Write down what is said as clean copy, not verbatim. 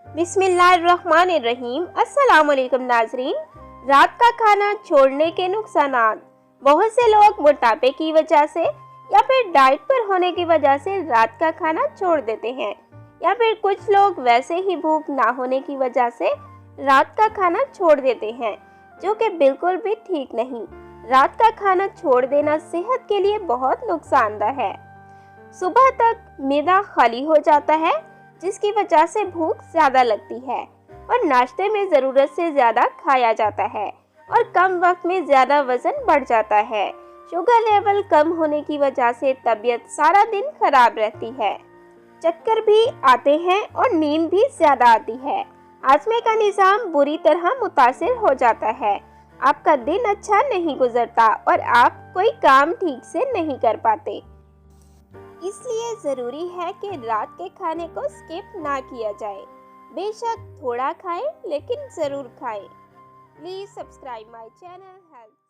बिस्मिल्लाहिर्रहमानिर्रहीम। अस्सलाम वालेकुम नाजरीन। रात का खाना छोड़ने के नुकसानात। बहुत से लोग मोटापे की वजह से या फिर डाइट पर होने की वजह से रात का खाना छोड़ देते हैं, या फिर कुछ लोग वैसे ही भूख ना होने की वजह से रात का खाना छोड़ देते हैं, जो कि बिल्कुल भी ठीक नहीं। रात का खाना छोड़ देना सेहत के लिए बहुत नुकसानदेह है। सुबह तक मैदा खाली हो जाता है, जिसकी वजह से भूख ज़्यादा लगती है और नाश्ते में ज़रूरत से ज़्यादा खाया जाता है और कम वक्त में ज़्यादा वज़न बढ़ जाता है। शुगर लेवल कम होने की वजह से तबीयत सारा दिन खराब रहती है, चक्कर भी आते हैं और नींद भी ज़्यादा आती है। हाजमे का निज़ाम बुरी तरह मुतासिर हो जाता है। आपका दिन अच्छा नहीं गुजरता और आप कोई काम ठीक से नहीं कर पाते। इसलिए ज़रूरी है कि रात के खाने को स्किप ना किया जाए। बेशक थोड़ा खाएं, लेकिन ज़रूर खाएं। Please subscribe my channel health.